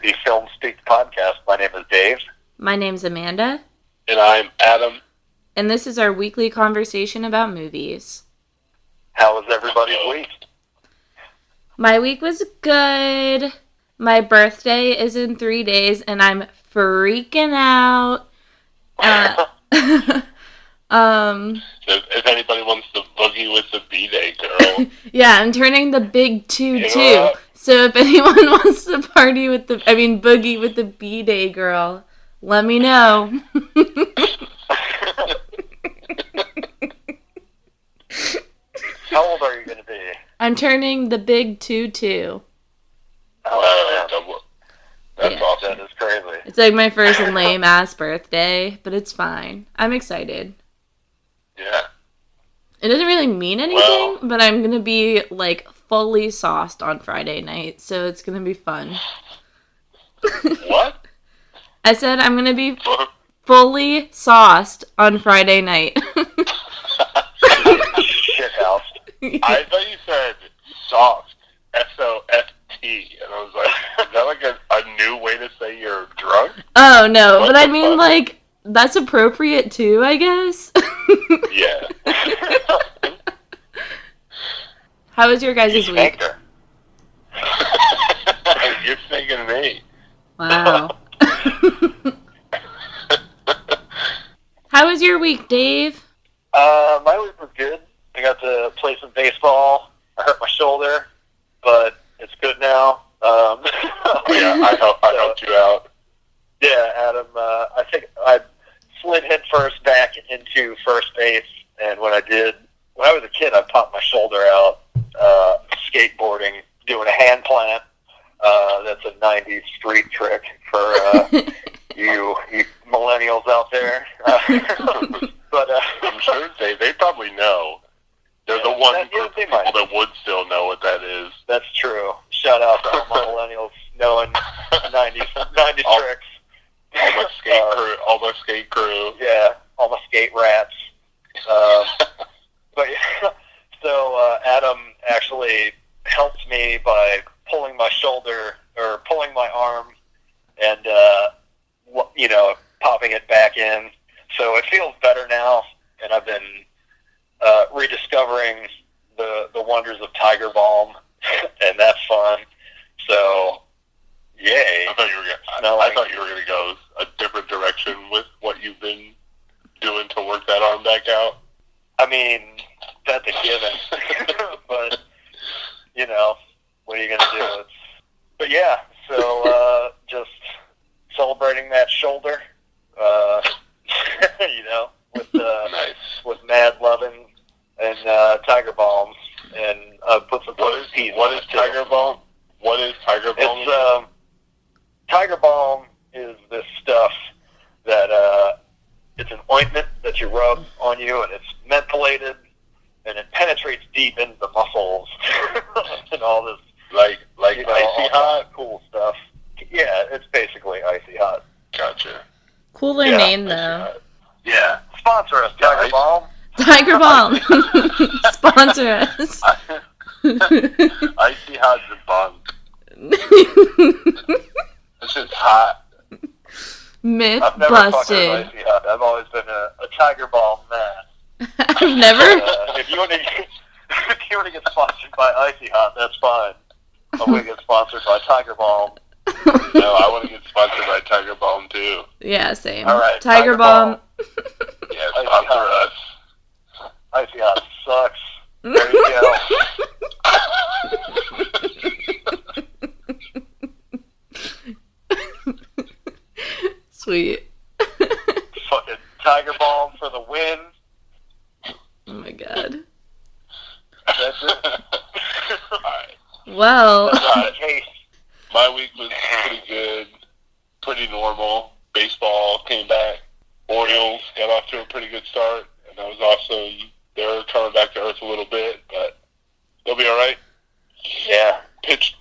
the Filmspeak podcast. My name is Dave. My name's Amanda. And I'm Adam. And this is our weekly conversation about movies. How was everybody's week? My week was good. My birthday is in 3 days, and I'm freaking out. If anybody wants to boogie with the B-Day girl. Yeah, I'm turning the big 2-2. So if anyone wants to boogie with the B-Day girl, let me know. How old are you going to be? I'm turning the big 2-2. Oh, that's awesome. That is crazy. It's like my first lame-ass birthday, but it's fine. I'm excited. Yeah. It doesn't really mean anything, but I'm going to be, fully sauced on Friday night, so it's going to be fun. What? I said I'm going to be fully sauced on Friday night. Shithoused. I thought you said soft. S-O-F-T. And I was like, is that like a new way to say you're drunk? Oh, no, but I mean, that's appropriate too, I guess. Yeah. How was your guys' week? You're thinking me. Wow. How was your week, Dave? My week was good. I got to play some baseball. I hurt my shoulder, but it's good now. Yeah, I helped you out. Yeah, Adam. I think I slid head first back into first base, and when I was a kid, I popped my shoulder out skateboarding, doing a hand plant. That's a 90s street trick for you millennials out there. But I'm sure they probably know. They're the one group of people that would still know what that is. That's true. Shout out to all my millennials knowing 90s tricks. All my skate crew. Yeah, all my skate rats. But yeah, so Adam actually helped me by pulling my shoulder or pulling my arm and popping it back in. So it feels better now, and I've been rediscovering the wonders of Tiger Balm, and that's fun. So, yay! I thought you were gonna go a different direction with what you've been doing to work that arm back out. I mean, that's a given, but what are you gonna do? But yeah, so just celebrating that shoulder, nice. with mad loving and Tiger Balm, and put some. What is Tiger Balm? What is Tiger Balm? It's Tiger Balm is this stuff that it's an ointment that you rub on you, and it's mentholated, and it penetrates deep into the muscles, and all this like icy hot, cool stuff. Yeah, it's basically icy hot. Gotcha. Cooler name though. Yeah, sponsor us, Tiger Balm. Tiger Balm. Sponsor us. Icy hot's a bunk. This is hot. Myth I've never busted. fucked with icy hot. I've always been a Tiger Balm man. I've never. If you want to get sponsored by Icy Hot, that's fine. I'm going to get sponsored by Tiger Balm. No, I want to get sponsored by Tiger Balm too. Yeah, same. All right, Tiger Balm. Yeah, sponsor us. Icy Hot sucks. There you go. Sweet. Fucking Tiger Balm for the win. Oh my god. That's it. Alright. Well. My week was pretty good. Pretty normal. Baseball came back. Orioles got off to a pretty good start. And that was awesome. They're coming back to earth a little bit, but they'll be alright. Yeah. Pitching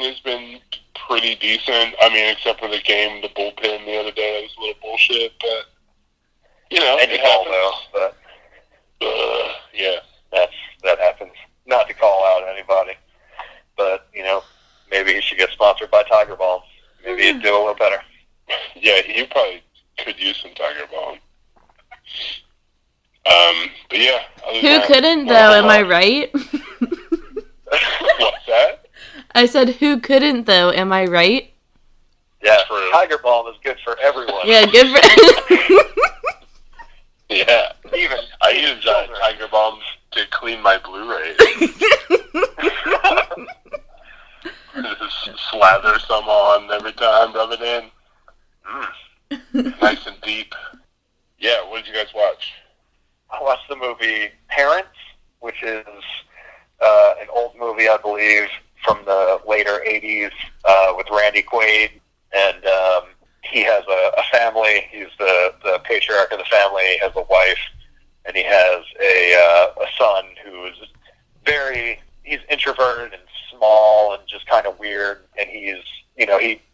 has been pretty decent. I mean, except for the game, the bullpen the other day, that was a little bullshit, but It happens. But yeah, that happens. Not to call out anybody, but maybe he should get sponsored he'd do a little better. Yeah, he probably could use some Tiger Balm. But yeah. Who couldn't, though, am I right? What's that? I said, who couldn't, though, am I right? Yeah, True. Tiger Balm is good for everyone. Yeah, good for... Yeah. Even I use Tiger Balm to clean my Blu-ray. Just slather some on every time, rub it in. Nice and deep. Yeah, what did you guys watch? I watched the movie Parents, which is an old movie, I believe, from the later 80s with Randy Quaid. And he has a family. He's the patriarch of the family. He has a wife, and he has a son who is he's introverted and small and just kind of weird. And he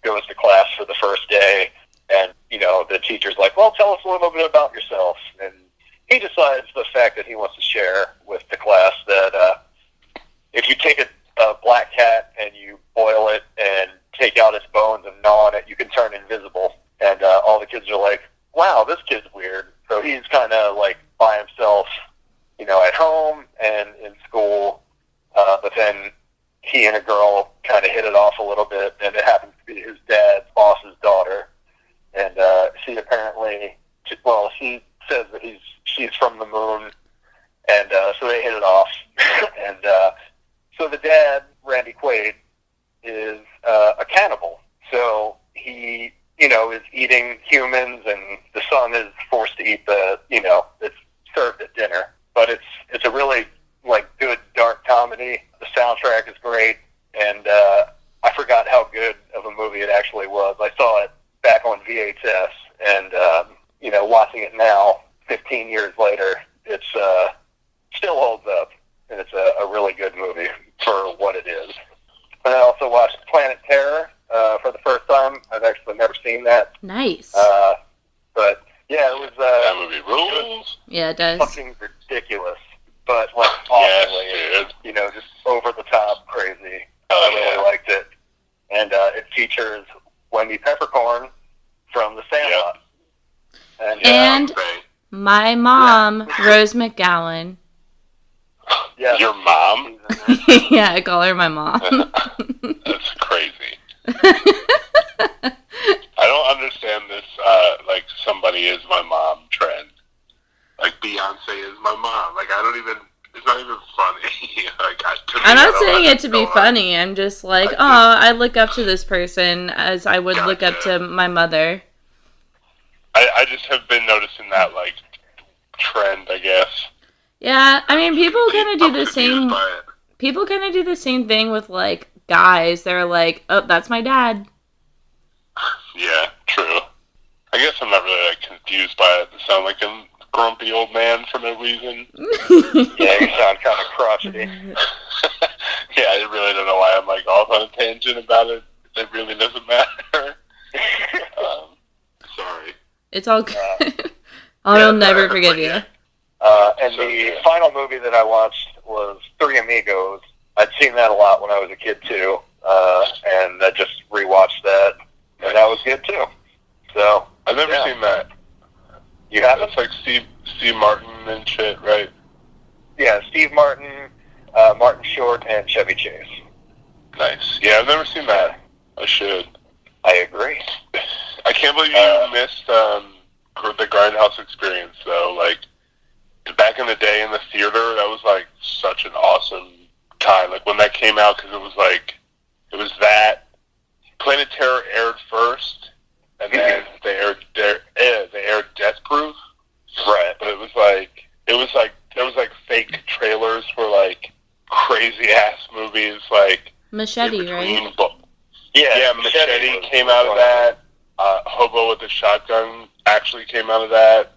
goes to class for the first day, and, the teacher's like, well, tell us a little bit about yourself. And he decides the fact that he wants to share with the class that if you take a black cat and you boil it and take out its bones and gnaw on it, you can turn invisible. And all the kids are like, wow, this kid's weird. So he's kind of like by himself, at home and in school. But then he and a girl kind of hit it off a little bit, and it happens to be his dad's boss's daughter. And she apparently, she says that she's from the moon, and so they hit it off. And so the dad, Randy Quaid, is a cannibal. So he, is eating humans, and the son is forced to eat it's served at dinner. But it's a really, good dark comedy. The soundtrack is great, and I forgot how good of a movie it actually was. I saw it back on VHS, and, watching it now, 15 years later, it's still holds up, and it's a really good movie for what it is. And I also watched Planet Terror for the first time. I've actually never seen that. Nice. But, yeah, it was... that movie rules. Yeah, it does. Fucking ridiculous, but, awesomely, yes, just over-the-top crazy. I really liked it. And it features Wendy Peppercorn from The Sandlot. And my mom, Rose McGowan. Yeah. Your mom? Yeah, I call her my mom. That's crazy. I don't understand this, somebody is my mom trend. Like, Beyonce is my mom. It's not even funny. I'm not saying it to be funny. I'm just like, I look up to this person as I would look up to my mother. I just have been noticing that, trend, I guess. Yeah, I mean, people kind of do the same. People kind of do the same thing with, guys. They're like, oh, that's my dad. Yeah, true. I guess I'm not really, confused by it. I sound like a grumpy old man for no reason. Yeah, you sound kind of crotchety. Yeah, I really don't know why I'm, off on a tangent about it. It really doesn't matter. Sorry. It's all good. I'll never forgive you. And the final movie that I watched was Three Amigos. I'd seen that a lot when I was a kid, too. And I just rewatched that, and that was good, too. So I've never seen that. You haven't? It's like Steve Martin and shit, right? Yeah, Steve Martin, Martin Short, and Chevy Chase. Nice. Yeah, I've never seen that. I should. I agree. I can't believe you missed the Grindhouse experience, though. Back in the day in the theater, that was, such an awesome time. When that came out, because it was that. Planet Terror aired first, and then they aired Death Proof. Right. But it was there was fake trailers for crazy ass movies Machete, right? Yeah, Machete came out of that. Hobo with a Shotgun actually came out of that.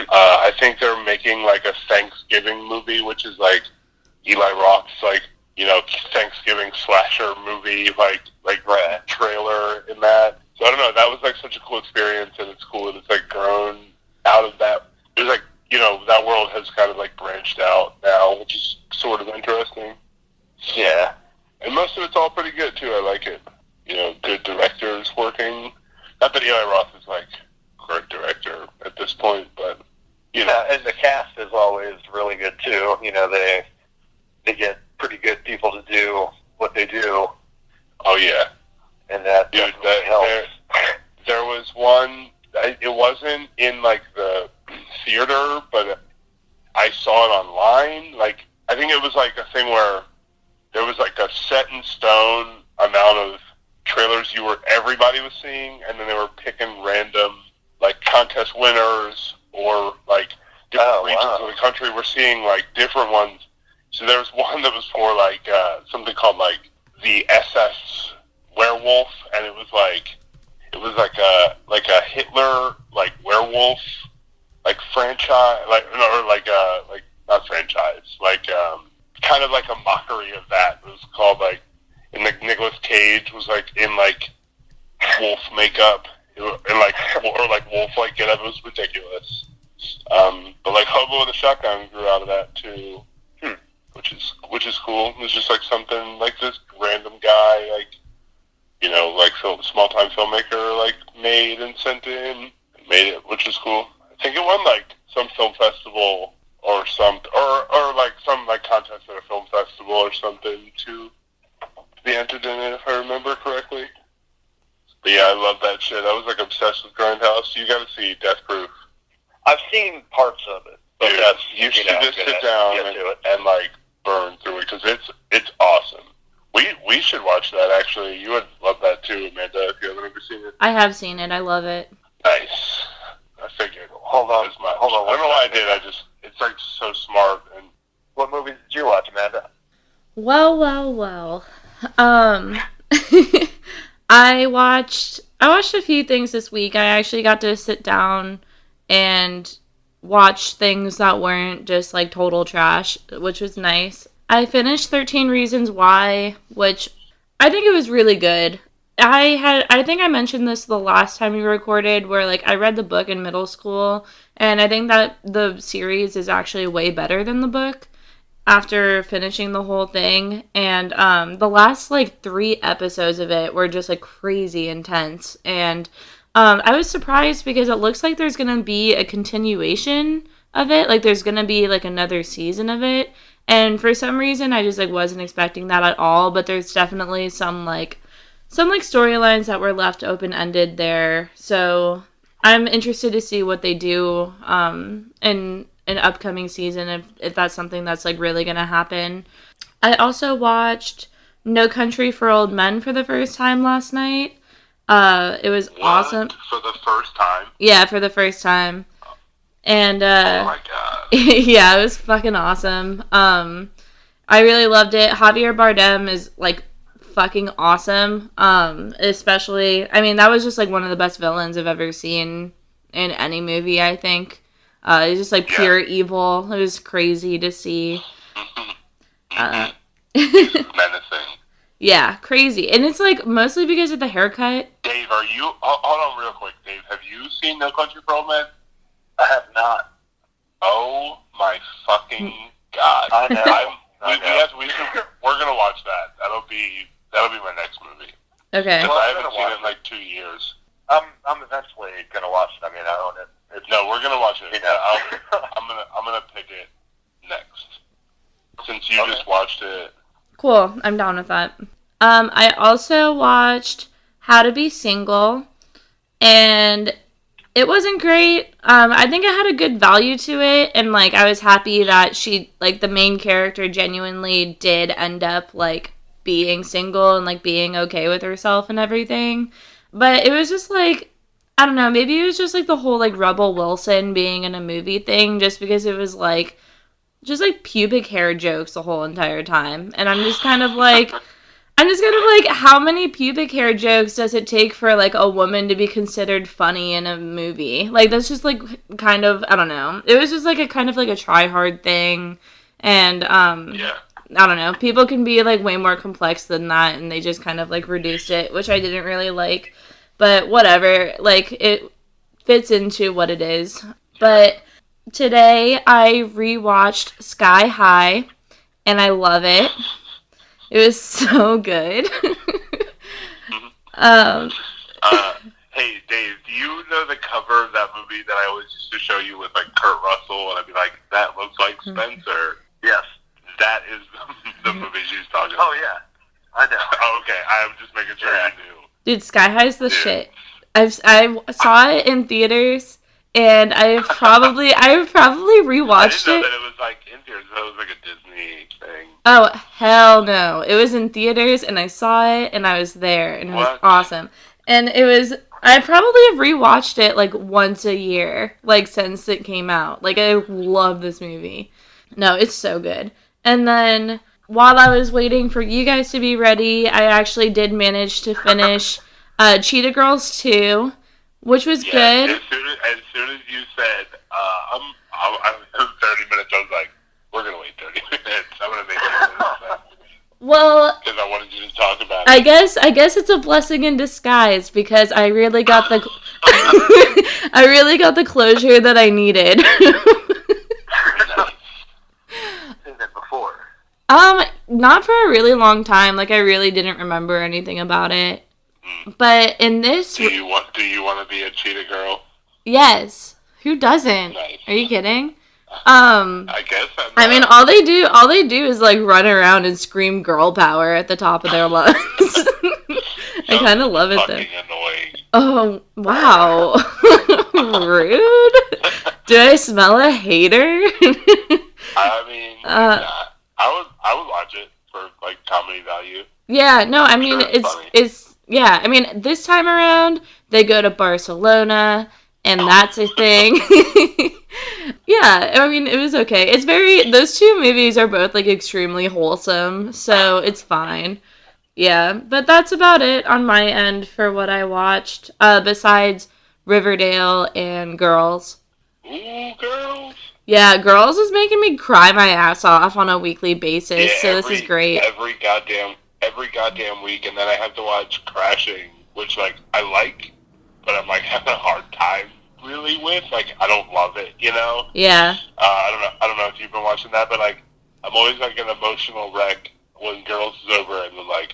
I think they're making a Thanksgiving movie, which is Eli Roth's Thanksgiving slasher movie trailer in that. So I don't know, that was such a cool experience, and it's cool that it's grown out of that. It was that world has kind of branched out now, which is sort of interesting. Yeah. And most of it's all pretty good too. I like it. good directors working. Not that Eli Roth is like a great director at this point, but Yeah, and the cast is always really good too. They get pretty good people to do what they do. Oh yeah, And that dude, definitely helps. there was one. It wasn't in like the theater, but I saw it online. Like I think it was like a thing where there was like a set in stone amount of trailers everybody was seeing, and then they were picking random like contest winners or like different regions of the country were seeing like different ones. So there was one that was for like something called like the SS werewolf, and it was like a Hitler like werewolf like franchise, like not franchise, like kind of like a mockery of that. It was called like, and like Nicolas Cage was like in like wolf makeup and like or like wolf like getup. It was ridiculous. But like Hobo with a Shotgun grew out of that too, which is cool. It was just like something like this random guy like small time filmmaker like made and sent in and made it, which is cool. I think it won like some film festival or like some like contest at a film festival or something to be entered in it, if I remember correctly. But yeah, I love that shit. I was like obsessed with Grindhouse. You got to see Death Proof. I've seen parts of it. But Dude, you should just sit down and like burn through it because it's awesome. We should watch that actually. You would love that too, Amanda, if you haven't ever seen it. I have seen it. I love it. Nice. I figured. Hold on. I don't know why I did. It's like so smart. And What movies did you watch, Amanda? Well. I watched a few things this week. I actually got to sit down and watch things that weren't just like total trash, which was nice. I finished 13 Reasons Why, which I think it was really good. I think I mentioned this the last time we recorded, where like I read the book in middle school, and I think that the series is actually way better than the book after finishing the whole thing. And the last like 3 episodes of it were just like crazy intense, and I was surprised because it looks like there's gonna be a continuation of it, like there's gonna be like another season of it. And for some reason, I just like wasn't expecting that at all. But there's definitely some storylines that were left open ended there. So I'm interested to see what they do in an upcoming season, if that's something that's like really gonna happen. I also watched No Country for Old Men for the first time last night. It was awesome. For the first time? Yeah, for the first time. And oh my god. yeah, it was fucking awesome. I really loved it. Javier Bardem is like fucking awesome. Especially, I mean, that was just like one of the best villains I've ever seen in any movie, I think. It's just like pure evil. It was crazy to see. Menacing. Yeah, crazy. And it's like mostly because of the haircut. Dave, hold on real quick, Dave. Have you seen No Country for Old Men? I have not. Oh my fucking god! I know. We're gonna watch that. That'll be my next movie. Okay. Well, I haven't seen it in like 2 years. I'm eventually gonna watch it. I mean, I own it. No, we're gonna watch it. You know. I'm gonna pick it next. Since you just watched it. Cool. I'm down with that. I also watched How to Be Single, and it wasn't great. I think it had a good value to it, and like I was happy that she, like the main character, genuinely did end up like being single and like being okay with herself and everything. But it was just like, I don't know, maybe it was just like the whole like Rebel Wilson being in a movie thing, just because it was like just like pubic hair jokes the whole entire time. And I'm just kind of like, how many pubic hair jokes does it take for like a woman to be considered funny in a movie? Like that's just like kind of, I don't know. It was just like a kind of like a try hard thing. And Yeah. I don't know. People can be like way more complex than that, and they just kind of like reduced it, which I didn't really like. But whatever. Like it fits into what it is. But today I rewatched Sky High, and I love it. It was so good. Hey, Dave, do you know the cover of that movie that I always used to show you with, like, Kurt Russell? And I'd be like, that looks like Spencer. Yes. That is the movie she's talking about. Oh, yeah. I know. Oh, okay. I'm just making sure you knew. Dude, Sky High's the shit. I saw it in theaters, and I probably rewatched I didn't know it. that it was, like, in theaters. That was, like, a Disney thing. Oh, hell no. It was in theaters, and I saw it, and I was there, and it was awesome. And I probably have rewatched it, like, once a year, like, since it came out. Like, I love this movie. No, it's so good. And then, while I was waiting for you guys to be ready, I actually did manage to finish Cheetah Girls 2, which was good. As soon as you said, I'm 30 minutes, I was like, we're going to wait 30 minutes. I'm going to make it. Well, because I wanted you to talk about it. I guess it's a blessing in disguise because I really got the closure that I needed. Seen it before. Not for a really long time. Like, I really didn't remember anything about it. But in this, do you want to be a cheetah girl? Yes. Who doesn't? Nice. Are you kidding? I guess. I mean, all they do is like run around and scream girl power at the top of their lungs. I kind of love it though. Annoying. Oh wow, rude. Do I smell a hater? I mean, I would watch it for like comedy value. Yeah, no, I mean it's yeah. I mean, this time around they go to Barcelona. And that's a thing. Yeah, I mean, it was okay. Those two movies are both, like, extremely wholesome, so it's fine. Yeah, but that's about it on my end for what I watched, besides Riverdale and Girls. Ooh, Girls. Yeah, Girls is making me cry my ass off on a weekly basis, so this is great. Every goddamn week, and then I have to watch Crashing, which, like, I like, but I'm, like, having a hard time really with. Like, I don't love it, you know? Yeah. I don't know if you've been watching that, but, like, I'm always, like, an emotional wreck when Girls is over, and then, like,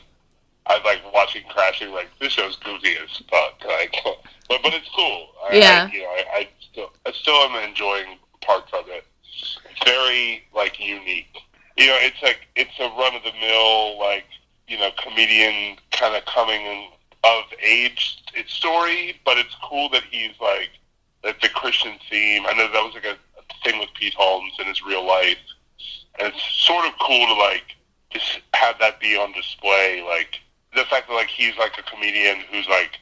I'm, like, watching Crashing, like, this show's goofy as fuck, like, but it's cool. I still am enjoying parts of it. It's very, like, unique. You know, it's a run-of-the-mill, like, you know, comedian kind of coming of age story, but it's cool that he's like the Christian theme. I know that was like a thing with Pete Holmes in his real life, and it's sort of cool to like just have that be on display. Like the fact that like he's like a comedian who's like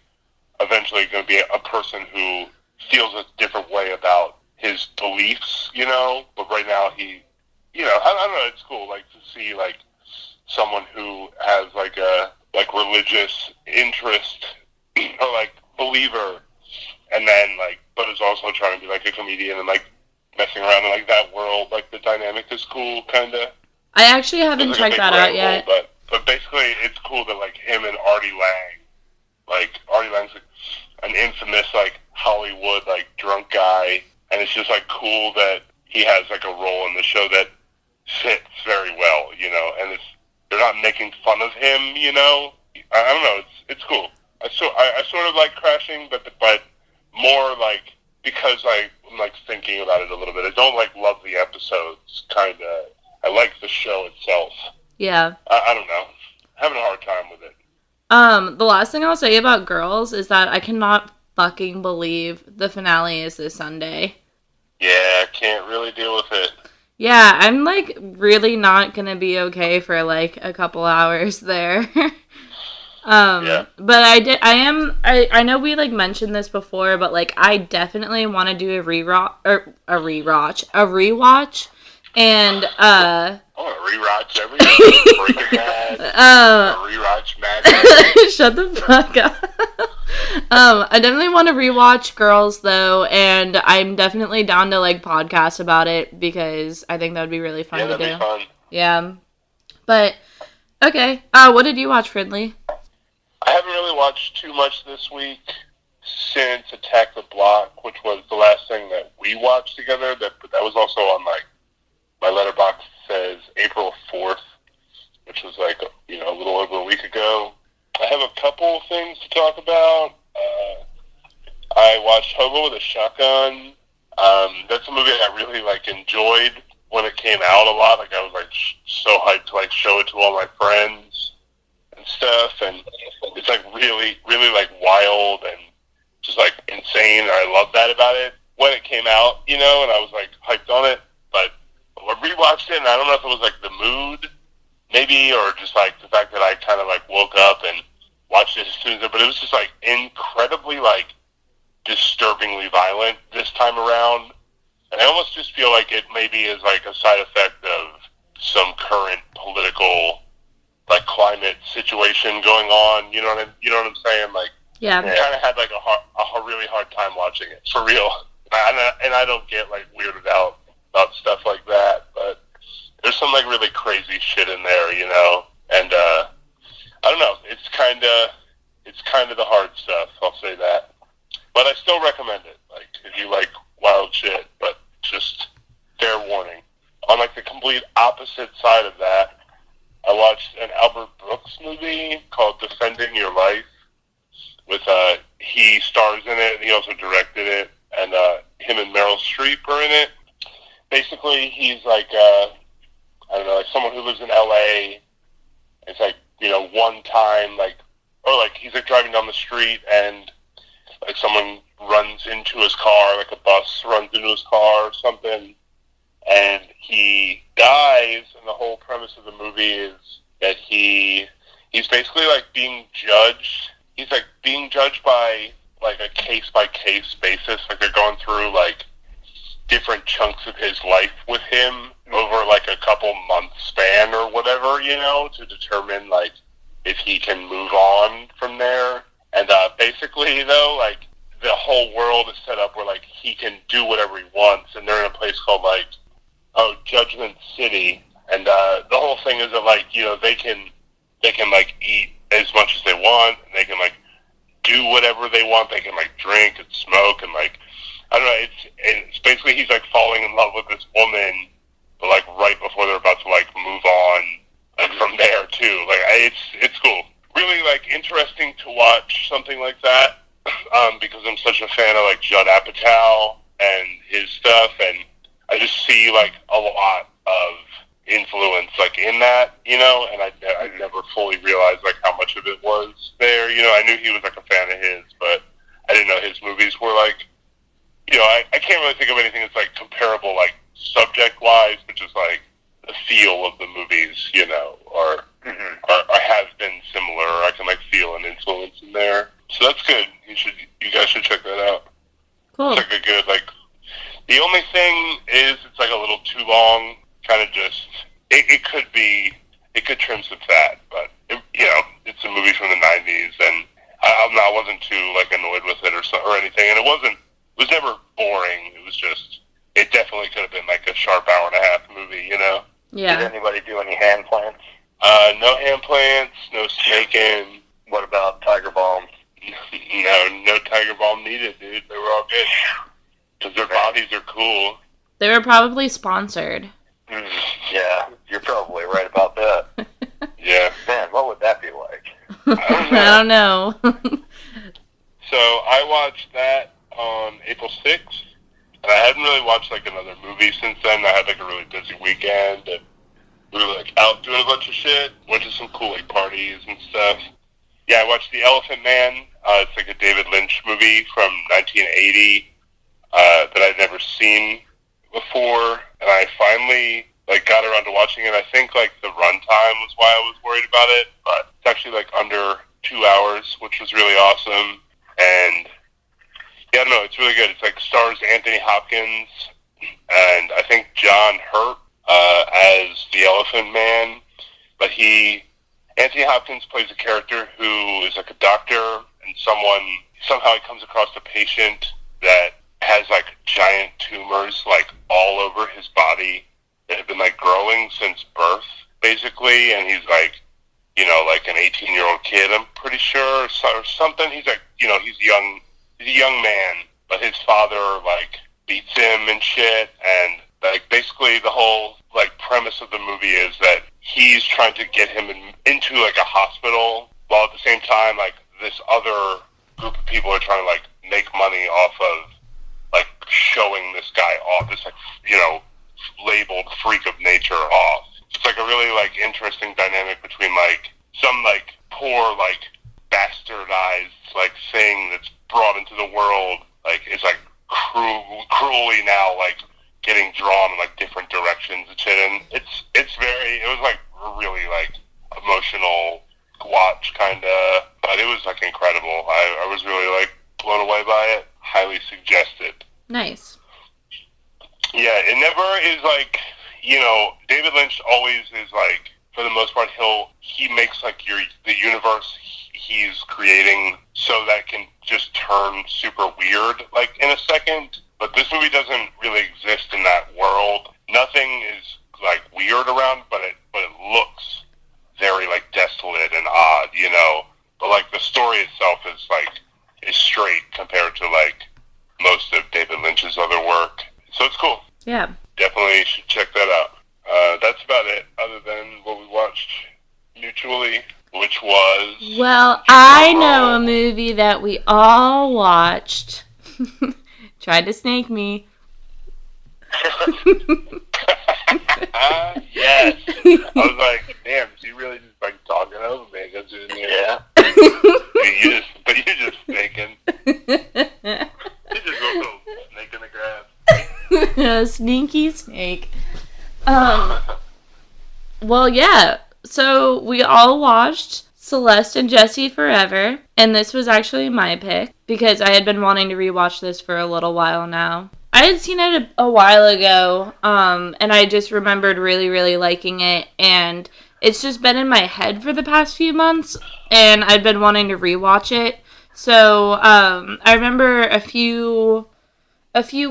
eventually going to be a person who feels a different way about his beliefs, you know. But right now he, you know, I don't know. It's cool like to see like someone who has like a religious interest or like believer, and then like but is also trying to be like a comedian and like messing around in like that world. Like the dynamic is cool, kind of. I actually haven't checked that out yet. But basically, it's cool that like him and Artie Lang's like, an infamous like Hollywood like drunk guy, and it's just like cool that he has like a role in the show that fits very well, you know, and they're not making fun of him, you know. I don't know. It's cool. I sort of like Crashing, but more like because I'm like thinking about it a little bit. I don't like love the episodes, kind of. I like the show itself. Yeah. I don't know. Having a hard time with it. The last thing I'll say about Girls is that I cannot fucking believe the finale is this Sunday. Yeah, I can't really deal with it. Yeah, I'm like really not gonna be okay for like a couple hours there. Yeah. But I know we like mentioned this before, but like I definitely want to do a rewatch, and I want to rewatch everything. Breaking Bad. Rewatch Mad. Shut the fuck up. I definitely want to rewatch Girls though, and I'm definitely down to like podcast about it because I think that would be really fun to do. That'd be fun. Yeah. But okay. What did you watch, Fridley? I haven't really watched too much this week since Attack the Block, which was the last thing that we watched together. That was also on like my letterbox says April 4th, which was like a little over a week ago. I have a couple things to talk about. I watched Hobo with a Shotgun. That's a movie I really enjoyed when it came out a lot. I was so hyped to show it to all my friends and stuff. And it's really, really wild and just insane. And I love that about it when it came out, and I was hyped on it. But I rewatched it, and I don't know if it was the mood, maybe, or just the fact that I kind of woke up and watched it as soon as but it was just incredibly disturbingly violent this time around. And I almost just feel it maybe is a side effect of some current political climate situation going on. You know what I'm saying? Yeah. I kind of had a really hard time watching it, for real. And I don't get weirded out about stuff like that, but there's some really crazy shit in there, And I don't know. It's kind of the hard stuff. I'll say that. But I still recommend it. If you like wild shit, but just fair warning. On the complete opposite side of that, I watched an Albert Brooks movie called Defending Your Life. With he stars in it, and he also directed it, and him and Meryl Streep are in it. Basically, he's I don't know, someone who lives in LA. It's one time or he's driving down the street and someone runs into his car, a bus runs into his car or something, and he dies. And the whole premise of the movie is that he's basically being judged. He's being judged by a case by case basis. They're going through different chunks of his life with him over a couple month span or whatever, to determine if he can move on from there. And basically though, the whole world is set up where he can do whatever he wants, and they're in a place called Judgment City. And the whole thing is that they can eat as much as they want, and they can do whatever they want. They can drink and smoke and I don't know. It's basically he's falling in love with this woman, but right before they're about to move on from there too. It's cool. Really interesting to watch something like that because I'm such a fan of Judd Apatow and his stuff, and I just see a lot of influence in that, and I never fully realized how much of it was there. I knew he was a fan of his, but I didn't know his movies were I can't really think of anything that's comparable subject wise, but just the feel of the movies, or have been similar. I can feel an influence in there, so that's good. You guys should check that out. Cool. It's a good the only thing is it's a little too long. Kind of just it could trim some fat, but it's a movie from the '90s, and I wasn't too annoyed with it or anything, and it was never boring. It was just it definitely could have been a sharp hour and a half movie, Yeah. Did anybody do any hand plants? No hand plants, no snaking. What about Tiger Balm? No Tiger Balm needed, dude. They were all good because their bodies are cool. They were probably sponsored. Yeah, you're probably right about that. Yeah. Man, what would that be like? I don't know. So I watched that on April 6th, and I hadn't really watched another movie since then. I had a really busy weekend, and we were out doing a bunch of shit. Went to some cool parties and stuff. Yeah, I watched The Elephant Man. It's a David Lynch movie from 1980 that I'd never seen before, and I finally got around to watching it. I think the runtime was why I was worried about it, but it's actually under 2 hours, which was really awesome. And yeah, no, it's really good. It's stars Anthony Hopkins and I think John Hurt as the Elephant Man, but Anthony Hopkins plays a character who is a doctor, and somehow he comes across a patient that has giant tumors all over his body that have been growing since birth, basically, and he's an 18-year-old kid, I'm pretty sure, or something. He's he's a young man, but his father beats him and shit, and basically the whole premise of the movie is that he's trying to get him into a hospital, while at the same time time, like, this other group of people are trying to, like, make money off of, like, showing this guy off, this, like, you know, labeled freak of nature off. It's, like, a really, like, interesting dynamic between, like, some, like, poor, like, bastardized, like, thing that's brought into the world, like, is, like, cruelly now, like, getting drawn in, like, different directions and shit. And it was, like, really, like, emotional watch, kind of, but it was, like, incredible. I was really, like, blown away by it. Highly suggested. Nice. Yeah, it never is, like, you know, David Lynch always is, like, for the most part, he makes, like, the universe he's creating so that can just turn super weird, like, in a second. But this movie doesn't really exist in that world. Nothing is, like, weird around, but it looks very, like, desolate and odd, you know. But, like, the story itself is straight compared to, like, most of David Lynch's other work. So it's cool. Yeah. Definitely should check that out. That's about it, other than what we watched mutually, which was... Well, I know a movie that we all watched. Tried to snake me. Yes. I was like, damn, she really just, like, talking over me. I guess in here. Yeah. But you just snaking. You just go snake in the grass. A sneaky snake. Well, yeah. So we all watched Celeste and Jesse Forever, and this was actually my pick because I had been wanting to rewatch this for a little while now. I had seen it a while ago, and I just remembered really, really liking it, and it's just been in my head for the past few months, and I'd been wanting to rewatch it. So I remember a few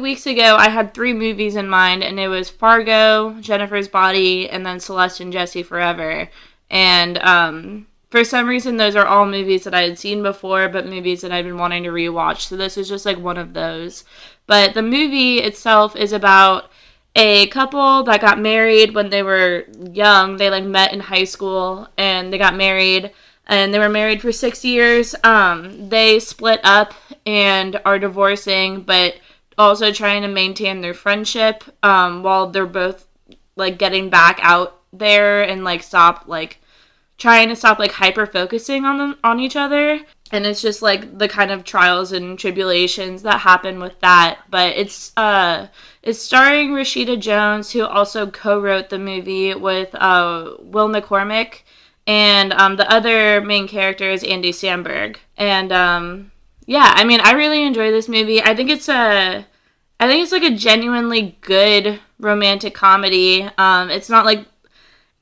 weeks ago, I had 3 movies in mind, and it was Fargo, Jennifer's Body, and then Celeste and Jesse Forever. And for some reason, those are all movies that I had seen before, but movies that I've been wanting to rewatch. So this was just like one of those. But the movie itself is about a couple that got married when they were young. They like met in high school, and they got married. And they were married for 6 years. They split up and are divorcing, but also trying to maintain their friendship while they're both like getting back out there and like trying to stop like hyper focusing on each other. And it's just like the kind of trials and tribulations that happen with that. But it's starring Rashida Jones, who also co-wrote the movie with Will McCormick, and the other main character is Andy Samberg. And yeah, I mean, I really enjoy this movie. I think it's like a genuinely good romantic comedy. It's not like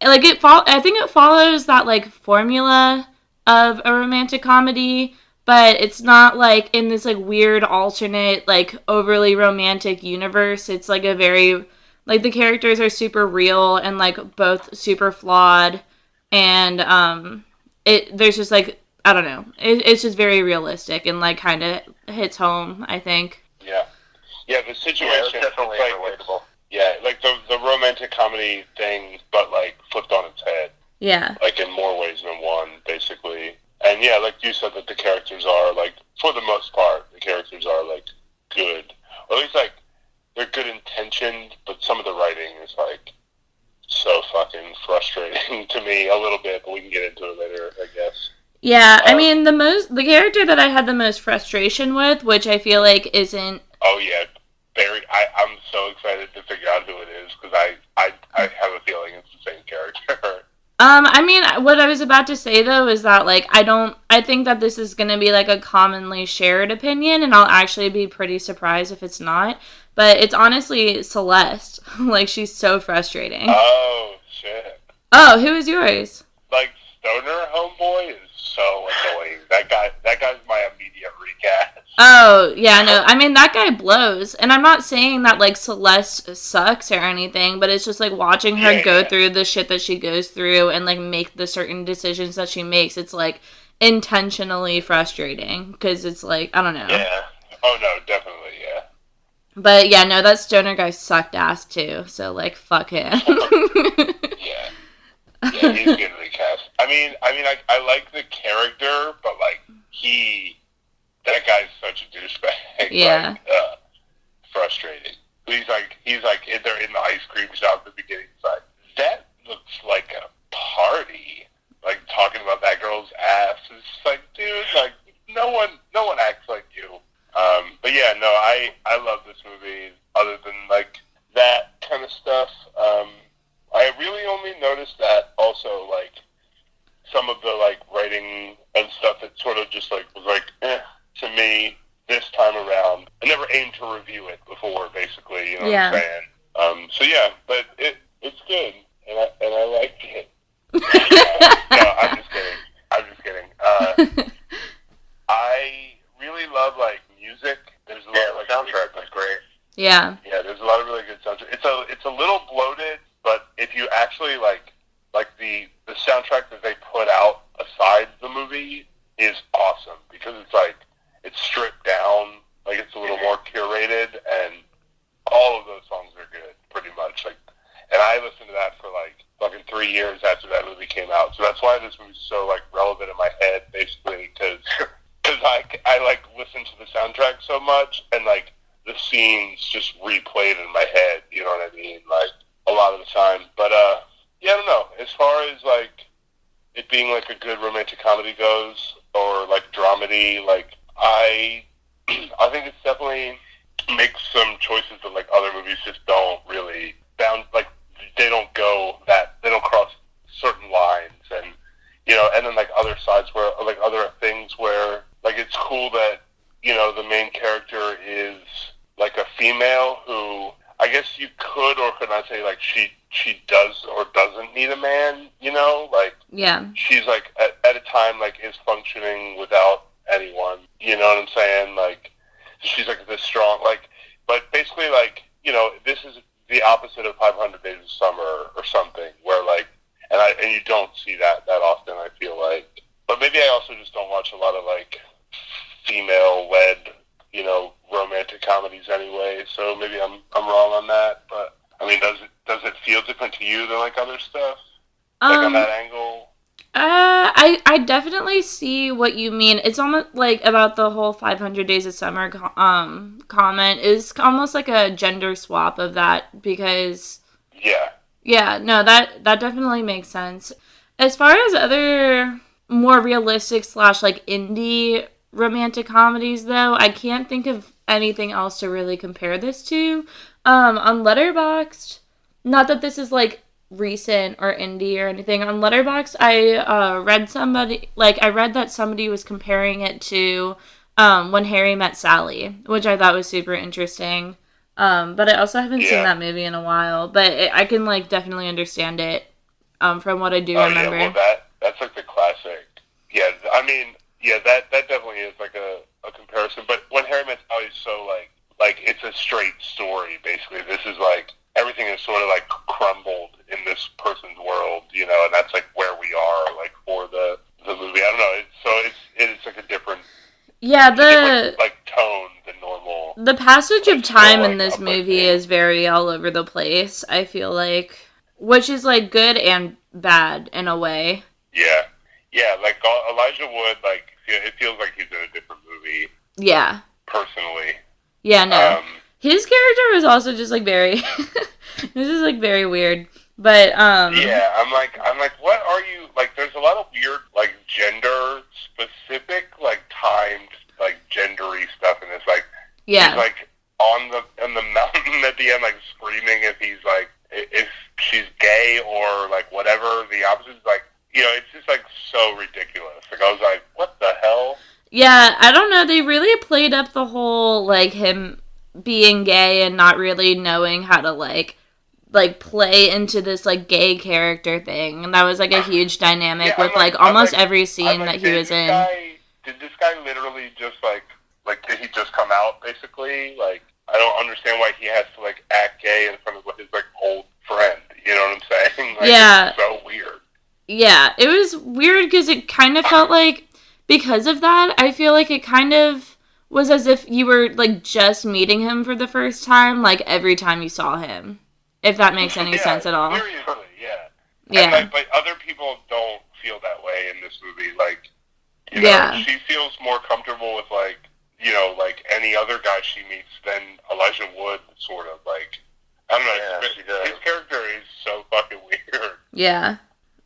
I think it follows that like formula of a romantic comedy, but it's not like in this like weird alternate like overly romantic universe. It's like a very like the characters are super real and like both super flawed, and there's just like I don't know. It's just very realistic and like kind of hits home, I think. Yeah. Yeah, the situation it's definitely like, relatable. Yeah, like the romantic comedy thing, but like flipped on its head. Yeah. Like in more ways than one, basically. And yeah, like you said, that the characters are like, for the most part, the characters are like good, or at least like they're good intentioned. But some of the writing is like so fucking frustrating to me a little bit. But we can get into it later, I guess. Yeah, I mean the character that I had the most frustration with, which I feel like isn't. Oh yeah, Barry. I'm so excited to figure out who it is because I have a feeling it's the same character. I mean, what I was about to say though is that like I think that this is gonna be like a commonly shared opinion, and I'll actually be pretty surprised if it's not. But it's honestly Celeste. Like she's so frustrating. Oh shit. Oh, who is yours? Like Stoner Homeboy is so annoying. That guy's my immediate recast. Oh, yeah, no, I mean, that guy blows, and I'm not saying that, like, Celeste sucks or anything, but it's just, like, watching her go through the shit that she goes through and, like, make the certain decisions that she makes, it's, like, intentionally frustrating, because it's, like, I don't know. Yeah. Oh, no, definitely, yeah. But, yeah, no, that Stoner guy sucked ass, too, so, like, fuck him. Yeah. Yeah, he's getting recast. I mean, I like the character, but, like, Yeah. Like, frustrating. They're in the ice cream shop at the beginning. It's like, that looks like a party. Like, talking about that girl's ass. It's just like, dude, like, no one acts like you. But yeah, no, I love this movie. Other than like that kind of stuff, I really only noticed that also like some of the like writing and stuff that sort of just like was like to me this time around. I never aimed to review it before, basically. You know what I'm saying? So yeah, but it's good, and I liked it. No, I'm just kidding. I really love like music. There's a lot of like soundtrack was great. Yeah. Yeah, there's a lot of really good soundtrack. It's a little bloated, but if you actually like the soundtrack that they put out aside the movie is awesome because it's stripped down, like it's a little more curated, and all of those songs are good, pretty much. Like, and I listened to that for like fucking 3 years after that movie came out. So that's why this movie's so like relevant in my head, basically, because I like listen to the soundtrack so much, and like the scenes just replayed in my head. You know what I mean? Like a lot of the time. But yeah, I don't know. As far as like it being like a good romantic comedy goes, or like dramedy, like I think it's definitely makes some choices that like other movies just don't really like they don't cross certain lines, and you know, and then like other sides where like other things where like it's cool that, you know, the main character is like a female who I guess you could or could not say like she does or doesn't need a man, you know, like she's like at a time like is functioning without anyone, you know what I'm saying? Like she's like this strong, like, but basically like, you know, this is the opposite of 500 Days of Summer or something, where like, and you don't see that often, I feel like. But maybe I also just don't watch a lot of like female-led, you know, romantic comedies anyway. So maybe I'm wrong on that. But I mean, does it feel different to you than like other stuff, like on that angle? I definitely see what you mean. It's almost like about the whole 500 Days of Summer comment is almost like a gender swap of that, because yeah, no, that definitely makes sense. As far as other more realistic / like indie romantic comedies, though, I can't think of anything else to really compare this to. On Letterboxd, not that this is like recent or indie or anything. On Letterboxd, I read that somebody was comparing it to When Harry Met Sally, which I thought was super interesting. But I also haven't seen that movie in a while. But I can like definitely understand it from what I do remember. Yeah, well, that's like the classic. Yeah, I mean, yeah, that definitely is like a comparison. But When Harry Met Sally is so like it's a straight story. Basically, this is like everything is sort of like crumbled in this person's world, you know, and that's like where we are, like for the movie. I don't know. It's like a different different, like tone than normal. The passage of time in this movie is very all over the place, I feel like, which is like good and bad in a way. Yeah, like Elijah Wood, like it feels like he's in a different movie. Yeah. Personally. Yeah, no. His character was also just like very this is like very weird. But yeah, I'm like, what are you like? There's a lot of weird like gender specific like timed like gendery stuff in this. Like he's like on the mountain at the end, like screaming if she's gay or like whatever. The opposite is like, you know, it's just like so ridiculous. Like I was like, what the hell? Yeah, I don't know. They really played up the whole like him being gay and not really knowing how to like play into this like gay character thing, and that was like a huge dynamic with like almost every scene that he was in. Did this guy literally just like did he just come out basically? Like I don't understand why he has to like act gay in front of his like old friend. You know what I'm saying? Like, yeah, it's so weird. Yeah, it was weird because it kind of felt like because of that, I feel like it kind of was as if you were like just meeting him for the first time, like every time you saw him. If that makes any sense at all. Seriously, yeah. Yeah. And, but other people don't feel that way in this movie. Like, you know, she feels more comfortable with, like, you know, like any other guy she meets than Elijah Wood, sort of. Like, I don't know. Yeah, his character is so fucking weird. Yeah.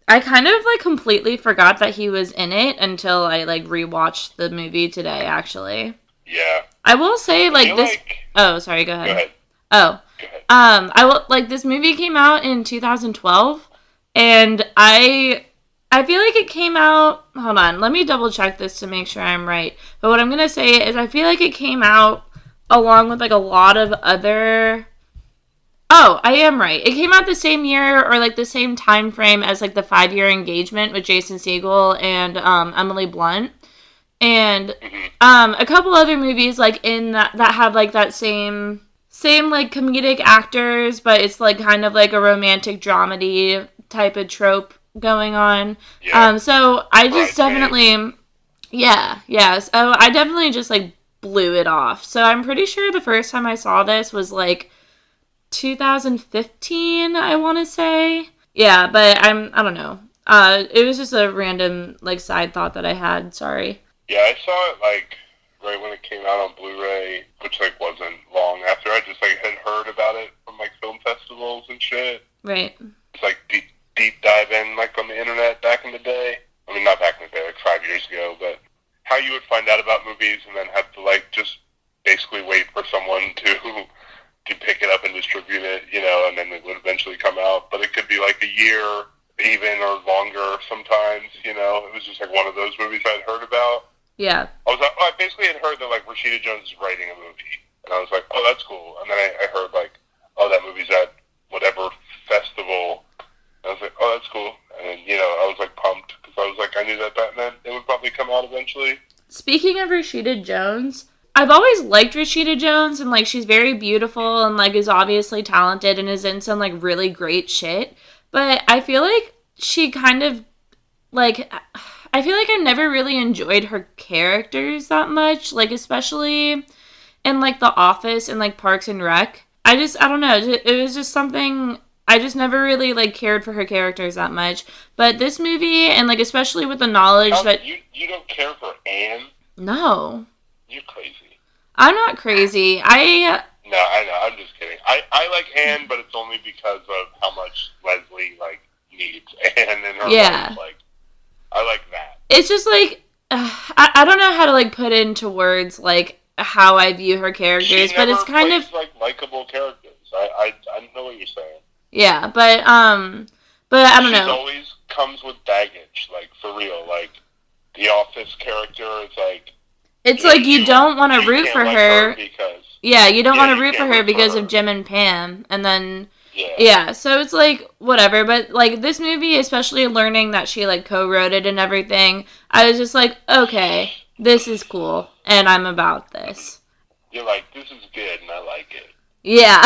I kind of, like, completely forgot that he was in it until I, like, rewatched the movie today, actually. Yeah. I will say, like, this... Oh, sorry, go ahead. Oh. Go ahead. I will, like, this movie came out in 2012, and I feel like it came out... Hold on, let me double check this to make sure I'm right. But what I'm going to say is I feel like it came out along with, like, a lot of other... Oh, I am right. It came out the same year or, like, the same time frame as, like, the 5-year Engagement with Jason Segel and Emily Blunt. And a couple other movies, like, in that have, like, that same like, comedic actors, but it's, like, kind of like a romantic dramedy type of trope going on. Yeah. So I just definitely... Yeah. So I definitely just, like, blew it off. So I'm pretty sure the first time I saw this was, like, 2015, I want to say. Yeah, but I don't know. It was just a random, like, side thought that I had. Sorry. Yeah, I saw it, like, right when it came out on Blu-ray, which, like, wasn't long after. I just, like, had heard about it from, like, film festivals and shit. Right. It's, like, deep dive in, like, on the internet back in the day. I mean, not back in the day, like, 5 years ago, but how you would find out about movies and then have to, like, just basically wait for someone to pick it up and distribute it, you know, and then it would eventually come out. But it could be like a year even or longer sometimes, you know. It was just like one of those movies I'd heard about. Yeah. I basically had heard that, like, Rashida Jones is writing a movie. And I was like, oh, that's cool. And then I heard, like, oh, that movie's at whatever festival. And I was like, oh, that's cool. And, you know, I was, like, pumped because I was like, I knew that Batman, it would probably come out eventually. Speaking of Rashida Jones, I've always liked Rashida Jones, and, like, she's very beautiful and, like, is obviously talented and is in some, like, really great shit. But I feel like she kind of, like, I feel like I never really enjoyed her characters that much, like, especially in, like, The Office and, like, Parks and Rec. I don't know, it was just something, I just never really, like, cared for her characters that much. But this movie, and, like, especially with the knowledge that... You don't care for Anne? No. You're crazy. I'm not crazy. No, I know. I'm just kidding. I like Anne, but it's only because of how much Leslie, like, needs Anne in her life. Like, I like that. It's just, like, I don't know how to, like, put into words, like, how I view her characters, but it's kind of... like, likable characters. I know what you're saying. Yeah, but I don't know. She always comes with baggage, like, for real. Like, the Office character is, like... It's like you don't want to root for her. Because, you don't want to root for her because of Jim and Pam. And then, so it's like, whatever. But, like, this movie, especially learning that she, like, co-wrote it and everything, I was just like, okay, this is cool. And I'm about this. You're like, this is good and I like it. Yeah,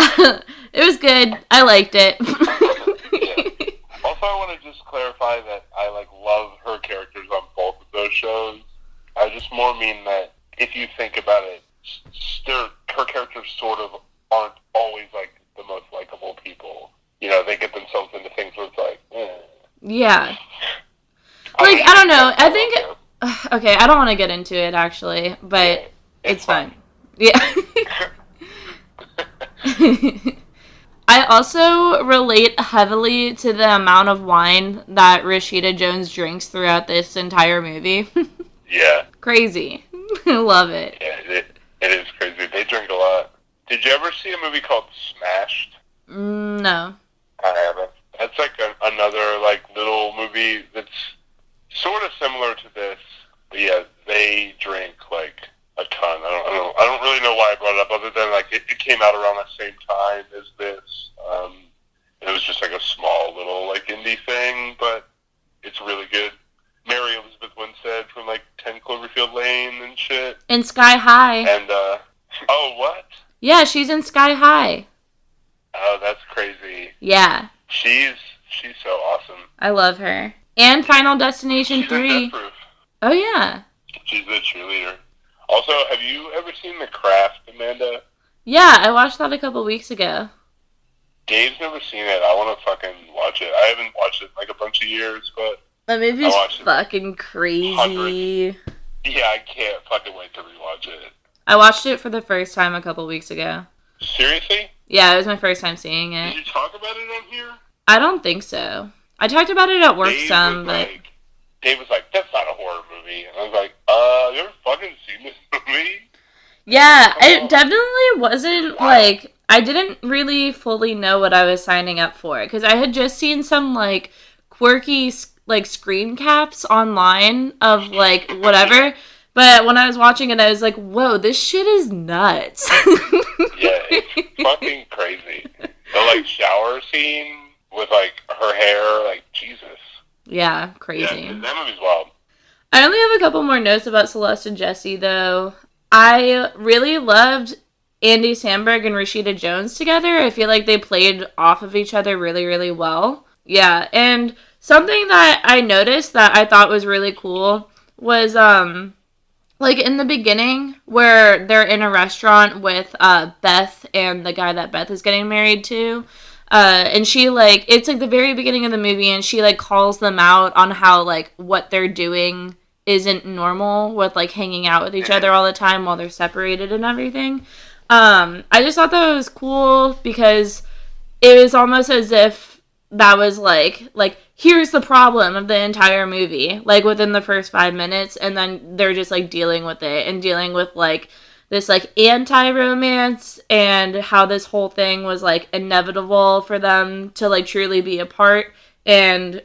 it was good. I liked it. Yeah. Also, I want to just clarify that I, like, love her characters on both of those shows. I just more mean that if you think about it, her characters sort of aren't always, like, the most likable people. You know, they get themselves into things where it's like, Yeah. Like, I don't know. I think... Okay, I don't want to get into it, actually, but it's fine. Yeah. I also relate heavily to the amount of wine that Rashida Jones drinks throughout this entire movie. Yeah. Crazy. I love it. Yeah, it is crazy. They drink a lot. Did you ever see a movie called Smashed? No. I haven't. That's like another, like, little movie that's sort of similar to this. But yeah, they drink, like, a ton. I don't really know why I brought it up, other than, like, it came out around the same time as this. It was just like a small little, like, indie thing, but it's really good. Mary Elizabeth Winstead from, like, 10 Cloverfield Lane and shit. In Sky High. And, oh, what? Yeah, she's in Sky High. Oh, that's crazy. Yeah. She's so awesome. I love her. And Final Destination 3. In Death Proof. Oh, yeah. She's the cheerleader. Also, have you ever seen The Craft, Amanda? Yeah, I watched that a couple weeks ago. Dave's never seen it. I want to fucking watch it. I haven't watched it in, like, a bunch of years, but... That movie's fucking crazy. Yeah, I can't fucking wait to rewatch it. I watched it for the first time a couple weeks ago. Seriously? Yeah, it was my first time seeing it. Did you talk about it on here? I don't think so. I talked about it at work but... Dave was like, that's not a horror movie. And I was like, you ever fucking seen this movie? Yeah, it definitely wasn't, like, I didn't really fully know what I was signing up for. Because I had just seen some, like, quirky, like, screen caps online of, like, whatever. But when I was watching it, I was like, whoa, this shit is nuts. Yeah, it's fucking crazy. The, like, shower scene with, like, her hair, like, Jesus. Yeah, crazy. Yeah, that movie's wild. I only have a couple more notes about Celeste and Jesse, though. I really loved Andy Samberg and Rashida Jones together. I feel like they played off of each other really, really well. Yeah, and something that I noticed that I thought was really cool was, like, in the beginning, where they're in a restaurant with Beth and the guy that Beth is getting married to. And she, like, it's, like, the very beginning of the movie, and she, like, calls them out on how, like, what they're doing isn't normal with, like, hanging out with each other all the time while they're separated and everything. I just thought that was cool because it was almost as if that was, like, here's the problem of the entire movie, like, within the first 5 minutes, and then they're just, like, dealing with it and dealing with, like, this, like, anti-romance and how this whole thing was, like, inevitable for them to, like, truly be apart. And,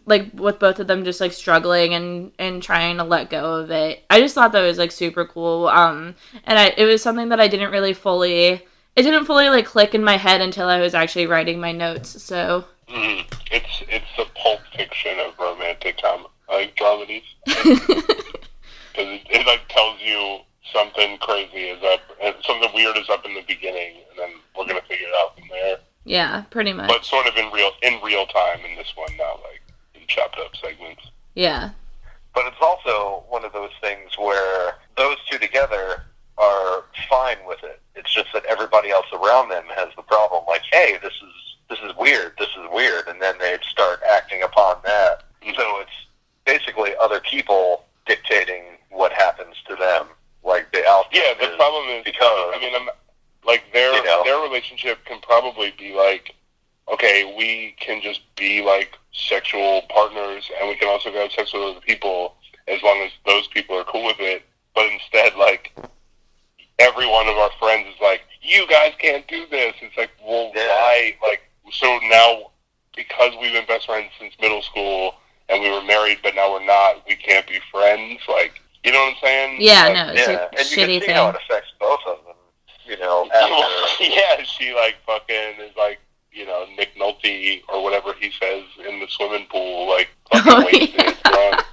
like, with both of them just, like, struggling and trying to let go of it. I just thought that was, like, super cool. And it was something that I didn't really fully, like, click in my head until I was actually writing my notes, so. It's the Pulp Fiction of romantic dramedies. Because it, like, tells you something crazy is up, and something weird is up in the beginning, and then we're gonna figure it out from there. Yeah, pretty much. But sort of in real time in this one, not like in chopped up segments. Yeah. But it's also one of those things where those two together are fine with it. It's just that everybody else around them has the problem. Like, hey, this is weird, and then they'd start acting upon that. So it's basically other people dictating what happens to them. Like the alpha. Yeah, the problem is because their relationship can probably be like, okay, we can just be like sexual partners, and we can also have sex with other people as long as those people are cool with it. But instead, like, every one of our friends is like, you guys can't do this. It's like, well, why? Like, so now because we've been best friends since middle school and we were married, but now we're not, we can't be friends. Like, you know what I'm saying? Yeah, like, no, it's a and you shitty can see thing. how it affects both of them. You know, after. Yeah, she like fucking is like, you know, Nick Nolte or whatever he says in the swimming pool, like fucking wasted, drunk.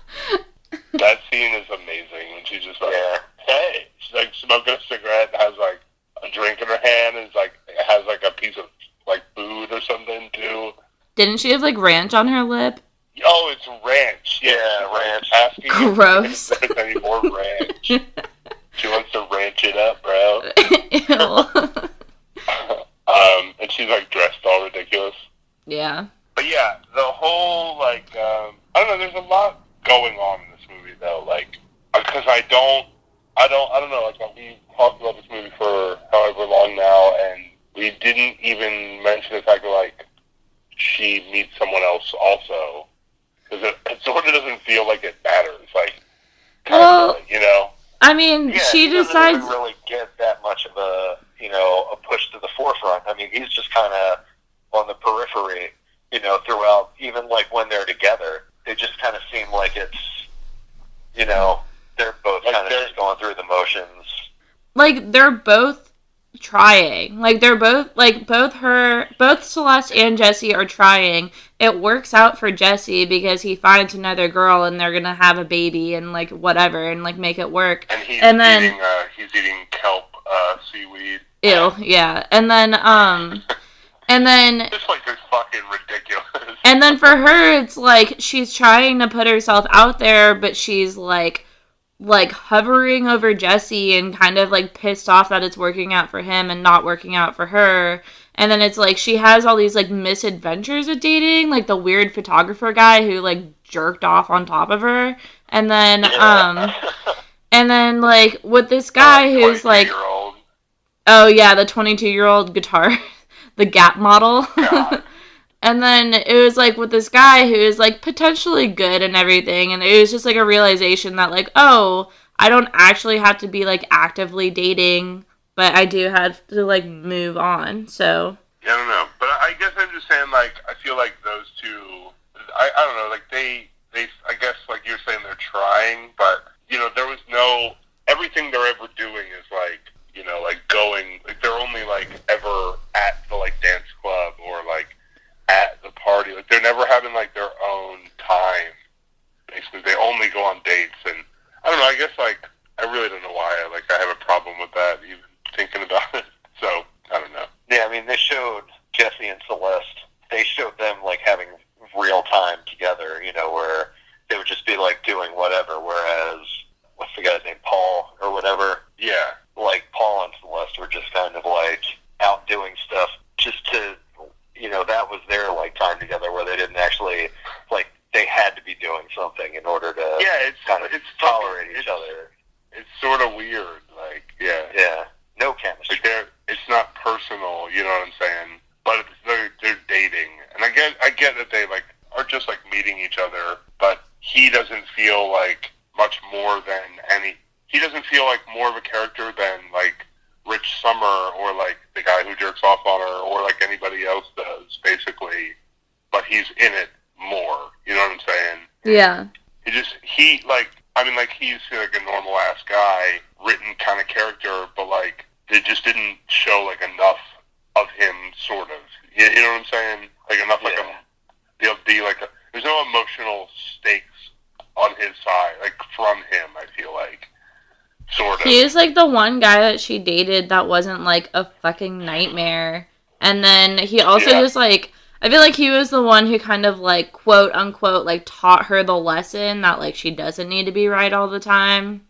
That scene is amazing when she's just like, hey, she's like smoking a cigarette, has like a drink in her hand, and is like has like a piece of like food or something too. Didn't she have like ranch on her lip? Oh, it's ranch. Yeah, ranch. Asking gross. If there's any more ranch. She wants to ranch it up, bro. Ew. And she's like dressed all ridiculous. Yeah. But yeah, the whole like I don't know. There's a lot going on in this movie though. Like, because I don't know. Like, we talked about this movie for however long now, and we didn't even mention the fact that like she meets someone else also. Because it sort of doesn't feel like it matters. Like, well, you know. I mean, she decides. Doesn't really get that much of a push to the forefront. I mean, he's just kind of on the periphery, throughout. Even like when they're together, they just kind of seem like it's, they're both kind of just going through the motions. Like, they're both trying. Like, they're both, like, both Celeste and Jesse are trying. It works out for Jesse because he finds another girl and they're gonna have a baby and, like, whatever, and, like, make it work. And he's eating kelp, seaweed. Ew, yeah. And then, It's like, it's fucking ridiculous. And then for her, it's like, she's trying to put herself out there, but she's, like hovering over Jesse and kind of, like, pissed off that it's working out for him and not working out for her. And then it's, like, she has all these, like, misadventures with dating, like, the weird photographer guy who, like, jerked off on top of her. And then, And then, like, with this guy who's, like... 22-year-old. Oh, yeah, the 22-year-old guitar. The Gap model. God. And then it was, like, with this guy who is, like, potentially good and everything. And it was just, like, a realization that, like, oh, I don't actually have to be, like, actively dating, but I do have to, like, move on, so... Yeah, I don't know. But I guess I'm just saying, like, I feel like those two... I don't know, like, they I guess, like you're saying, they're trying, but, you know, there was no... Everything they're ever doing is, like, you know, like, going... Like, they're only, like, ever at the, like, dance club or, like, at the party. Like, they're never having, like, their own time. Basically, they only go on dates, and I don't know, I guess, like, I really don't know why I have a problem with that, even thinking about it. So, I don't know. Yeah, I mean, they showed Jesse and Celeste. They showed them, like, having real time together, you know, where they would just be, like, doing whatever, whereas, what's the guy's name, Paul, or whatever? Yeah. Like, Paul and Celeste were just kind of, like, out doing stuff just to, you know, that was their, like, time together where they didn't actually, like, they had to be doing something in order to kind of tolerate each other. It's sort of weird, like, yeah. Yeah, no chemistry. Like, it's not personal, you know what I'm saying? But they're dating. And I get that they, like, are just, like, meeting each other, but he doesn't feel like much more than he doesn't feel like more of a character than, like, Rich Summer or, like, the guy who jerks off on her or, like, anybody else does, basically. But he's in it more, you know what I'm saying? Yeah. He's like a normal-ass guy, written kind of character, but, like, they just didn't show, like, enough of him, sort of. You know what I'm saying? Like, enough, like, be like, there's no emotional stakes on his side, like, from him, I feel like. Sort of. He is, like, the one guy that she dated that wasn't, like, a fucking nightmare. And then he also just, like... I feel like he was the one who kind of, like, quote-unquote, like, taught her the lesson that, like, she doesn't need to be right all the time.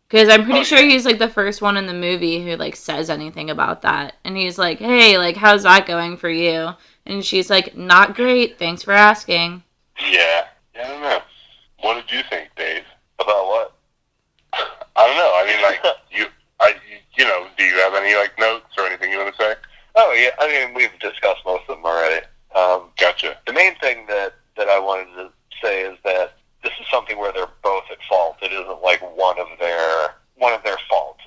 Because I'm pretty sure he's, like, the first one in the movie who, like, says anything about that. And he's like, hey, like, how's that going for you? And she's like, not great, thanks for asking. Yeah. I don't know. What did you think, Dave? About what? I don't know. I mean, like, you know, do you have any, like, notes or anything you want to say? Oh, yeah. I mean, we've discussed most of them already. Gotcha. The main thing that I wanted to say is that this is something where they're both at fault. It isn't like one of their faults.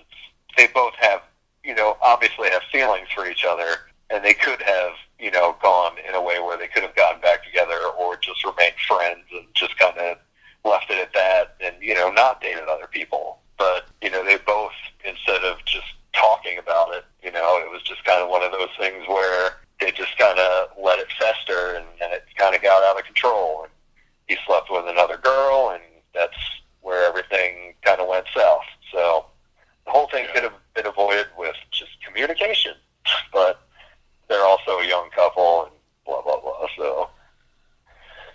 They both have, you know, obviously have feelings for each other, and they could have, you know, gone in a way where they could have gotten back together or just remained friends and just kind of left it at that and, you know, not dated other people. But, you know, they both, instead of just talking about it, you know, it was just kind of one of those things where they just kind of let it fester, and it kind of got out of control. And he slept with another girl, and that's where everything kind of went south. So the whole thing could have been avoided with just communication. But they're also a young couple, and blah, blah, blah. So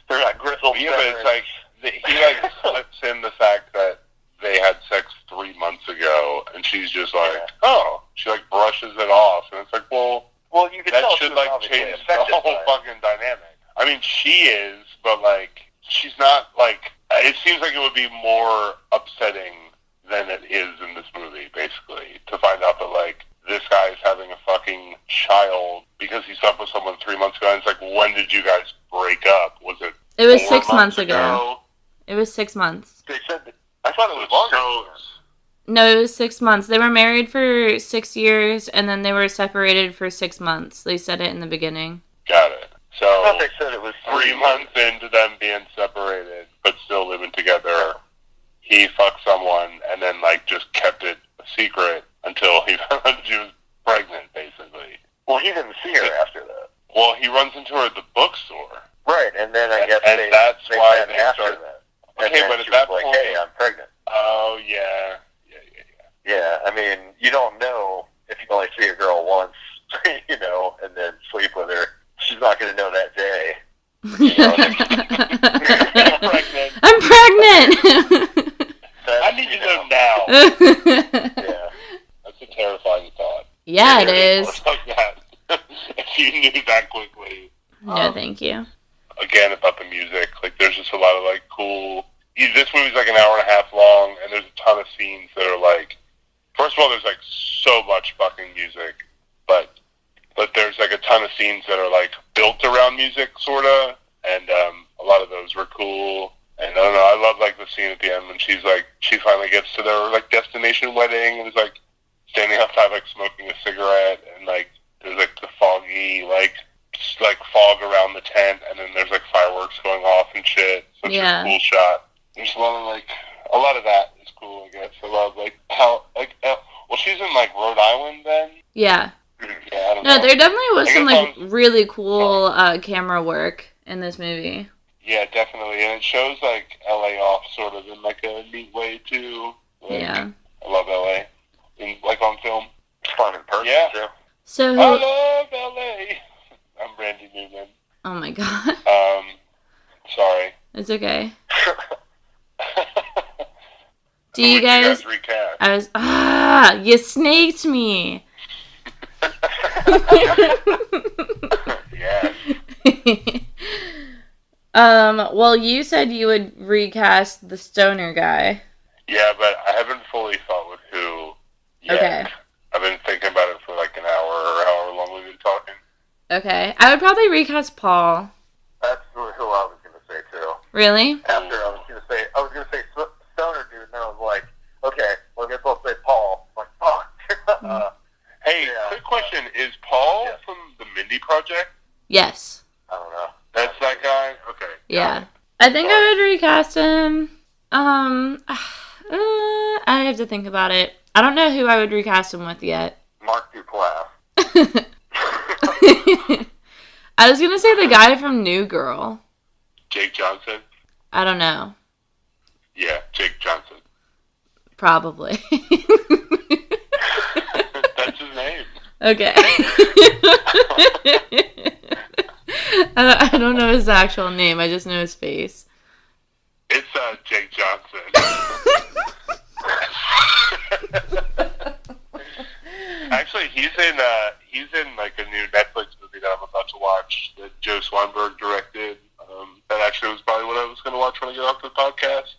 they're not grizzled. Yeah, but it's like, he, like, slips in the fact that they had sex 3 months ago, and she's just like, oh. She, like, brushes it off, and it's like, well, you could that tell should, like, change the whole fucking dynamic. I mean, she is, but, like, she's not, like, it seems like it would be more upsetting than it is in this movie, basically, to find out that, like, this guy is having a fucking child because he slept with someone 3 months ago, and it's like, when did you guys break up? Was it It was 4 6 months ago. It was 6 months. They said that, I thought it was longer. No, it was 6 months. They were married for 6 years, and then they were separated for 6 months. They said it in the beginning. Got it. So, I thought they said it was 3 months into them being separated, but still living together, he fucked someone and then, like, just kept it a secret until he found out she was pregnant, basically. Well, he didn't see her after that. Well, he runs into her at the bookstore. Right, and then I guess and that's why met they after started. that. Okay, and but at she that was point, like, hey, I'm pregnant. Oh, yeah. Yeah, I mean, you don't know if you only see a girl once, you know, and then sleep with her. She's not going to know that day. You know, I'm pregnant. I need to know now. Yeah. That's a terrifying thought. Yeah, it is. Like that. If you knew that quickly. No, thank you. Again, about the music, like, there's just a lot of, like, cool... This movie's like an hour and a half long, and there's a ton of scenes like, first of all, there's like so much fucking music, but there's like a ton of scenes that are like built around music, sorta, and a lot of those were cool. And I don't know, I love like the scene at the end when she finally gets to their like destination wedding and is like standing outside like smoking a cigarette, and like there's like the foggy like fog around the tent, and then there's like fireworks going off and shit. Such a cool shot. There's a lot of that is cool, I guess. I love like how like well, she's in like Rhode Island then. Yeah. Yeah, I don't No, know. there definitely was some like really cool camera work in this movie. Yeah, definitely, and it shows like LA off sort of in like a neat way too. Like, yeah. I love LA, like on film. It's fun in person too. So I love LA. I'm Randy Newman. Oh my god. Sorry. It's okay. Do Who you would guys recast? You snaked me. Yeah. Well, you said you would recast the stoner guy. Yeah, but I haven't fully thought with who yet. Okay. I've been thinking about it for like an hour or however long we've been talking. Okay. I would probably recast Paul. That's who I was going to say too. Really? After I was going to say stoner dude, and then I was like, okay, well I guess I'll say Paul. I'm like, fuck. Hey, quick question: is Paul from the Mindy Project? Yes. I don't know. That's that guy. Okay. Yeah. I think I would recast him. I have to think about it. I don't know who I would recast him with yet. Mark Duplass. I was gonna say the guy from New Girl. Jake Johnson. I don't know. Yeah, Jake Johnson. Probably. That's his name. Okay. I don't know his actual name. I just know his face. It's Jake Johnson. Actually, he's in like a new Netflix movie that I'm about to watch that Joe Swanberg directed. That actually was probably what I was going to watch when I get off the podcast.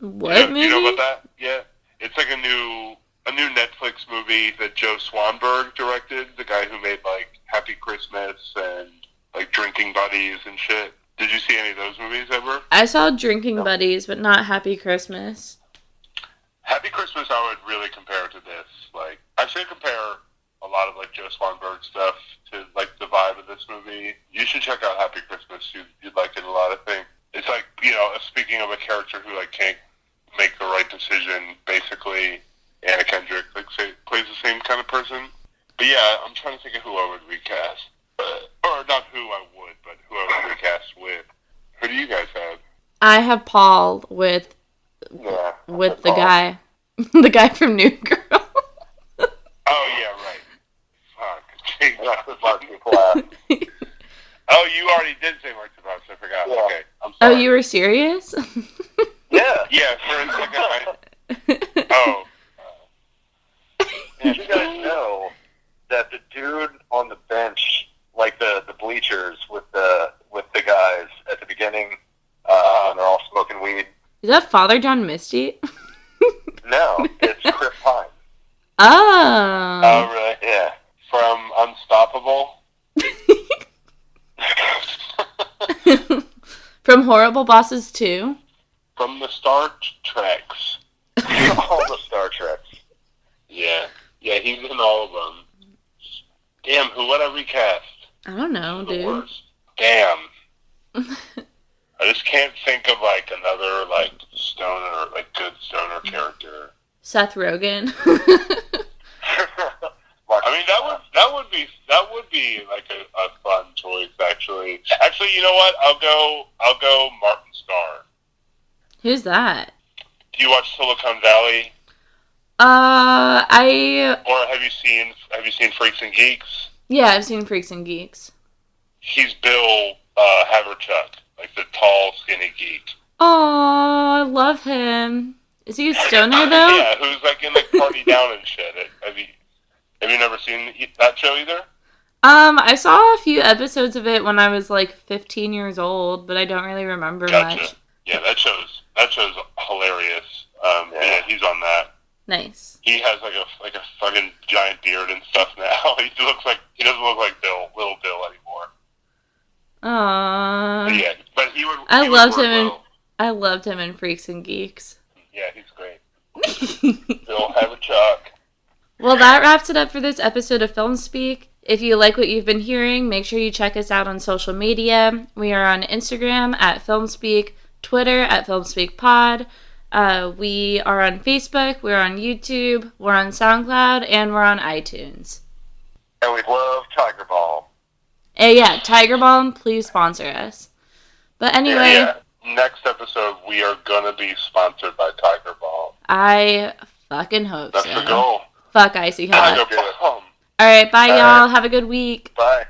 What movie? You know about that? Yeah, it's like a new Netflix movie that Joe Swanberg directed. The guy who made like Happy Christmas and like Drinking Buddies and shit. Did you see any of those movies ever? I saw Drinking Buddies, but not Happy Christmas. Happy Christmas, I would really compare to this. Like, I should compare a lot of like Joe Swanberg stuff to like the vibe of this movie. You should check out Happy Christmas. You'd like it a lot, I think. It's like, you know, speaking of a character who like can't make the right decision, basically, Anna Kendrick plays the same kind of person. But yeah, I'm trying to think of who I would recast. Or not who I would, but who I would recast with. Who do you guys have? I have Paul with the guy, the guy from New Girl. Oh yeah, right. Fuck. Mark Duplass. Oh, you already did say Mark Duplass. I forgot. Yeah. Okay, I'm Oh, sorry. you were serious? Yeah. Yeah, for a second. Oh. Did you guys know that the dude on the bench, like the bleachers with the guys at the beginning, when they're all smoking weed? Is that Father John Misty? No, it's Chris Pine. Oh. Oh, really? Yeah. From Unstoppable? From Horrible Bosses 2? From the Star Treks. All the Star Treks. Yeah. Yeah, he's in all of them. Damn, who would I recast? I don't know, The dude. worst. Damn. I just can't think of like another like stoner, like good stoner character. Seth Rogen. I mean, that would be like a fun choice, actually. Actually, you know what? I'll go Martin Starr. Who's that? Do you watch Silicon Valley? I Or have you seen Freaks and Geeks? yeah, I've seen Freaks and Geeks. He's Bill Haverchuck, like the tall, skinny geek. Oh, I love him. Is he a stoner though? Yeah, who's like in like Party Down and shit. Have you never seen that show either? I saw a few episodes of it when I was like 15 years old, but I don't really remember Gotcha. much. Yeah, that show's hilarious. Yeah, he's on that. Nice. He has like a fucking giant beard and stuff now. He doesn't look like little Bill anymore. Aww. But yeah, but I loved him in Freaks and Geeks. Yeah, he's great. Bill, have a chuck. Well, that wraps it up for this episode of Filmspeak. If you like what you've been hearing, make sure you check us out on social media. We are on Instagram at Filmspeak, Twitter at FilmspeakPod. We are on Facebook, we're on YouTube, we're on SoundCloud, and we're on iTunes. And we love Tiger Balm. Yeah, Tiger Balm, please sponsor us. But anyway... Yeah. Next episode, we are going to be sponsored by Tiger Balm. I fucking hope so. That's the goal. Fuck Icy Hot. Tiger Balm. Alright, bye y'all. Have a good week. Bye.